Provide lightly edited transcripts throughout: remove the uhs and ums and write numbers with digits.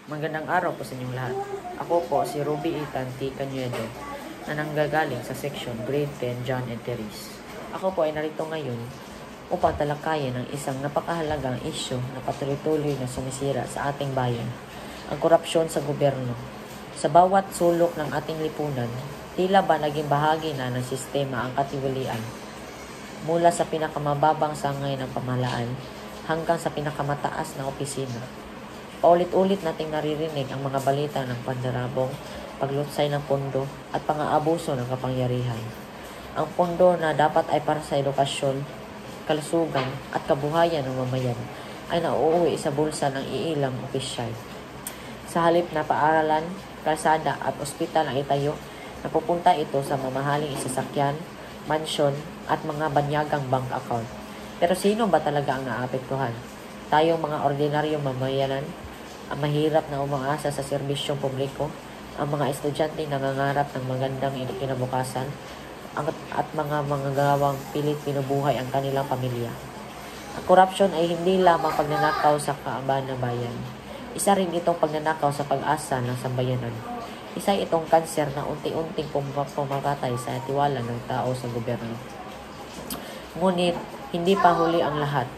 Magandang araw po sa inyong lahat. Ako po si Ruby Ethan T. Cañedo na nanggagaling sa section Grade 10 John and Terese. Ako po ay narito ngayon upang talakayin ang isang napakahalagang isyu na patuloy-tuloy na sumisira sa ating bayan, ang korupsyon sa gobyerno. Sa bawat sulok ng ating lipunan, tila ba naging bahagi na ng sistema ang katiwalian, mula sa pinakamababang sangay ng pamahalaan hanggang sa pinakamataas na opisina. Paulit-ulit nating naririnig ang mga balita ng pandarabong, paglutsay ng pondo at pang-aabuso ng kapangyarihan. Ang pondo na dapat ay para sa edukasyon, kalusugan at kabuhayan ng mamayan ay nauuwi sa bulsa ng iilang opisyal. Sa halip na paaralan, kalsada at ospital ang itayo, napupunta ito sa mamahaling sasakyan, mansyon at mga banyagang bank account. Pero sino ba talaga ang naapektuhan? Tayong mga ordinaryong mamayanan, ang mahirap na umaasa sa serbisyong publiko, ang mga estudyante nangangarap ng magandang kinabukasan, at mga manggagawang pilit pinubuhay ang kanilang pamilya. Ang korupsyon ay hindi lamang pagnanakaw sa kaabaan ng bayan. Isa rin itong pagnanakaw sa pag-asa ng sambayanan. Isa itong kanser na unti-unting pumakatay sa tiwala ng tao sa gobyerno. Ngunit, hindi pa huli ang lahat.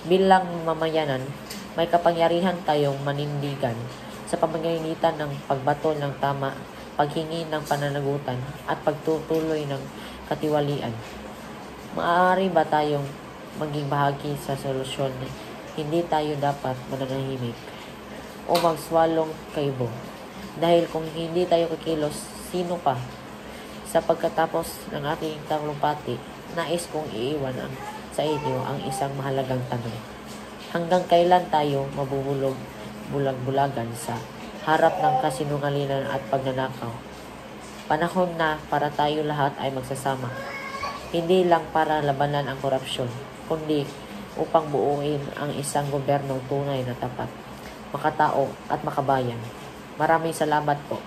Bilang mamayanan, may kapangyarihan tayong manindigan sa pamamagitan ng pagbato ng tama, paghingi ng pananagutan, at pagtutuloy ng katiwalian. Maaari ba tayong maging bahagi sa solusyon? Hindi tayo dapat mananahimik o magswalong kaibo. Dahil kung hindi tayo kikilos, sino pa? Sa pagkatapos ng ating talumpati, nais kong iiwan sa inyo ang isang mahalagang tanong. Hanggang kailan tayo mabubulog bulag-bulagan sa harap ng kasinungalingan at pagnanakaw? Panahon na para tayo lahat ay magsasama. Hindi lang para labanan ang korupsyon, kundi upang buuin ang isang gobyernong tunay na tapat, makatao at makabayan. Maraming salamat po.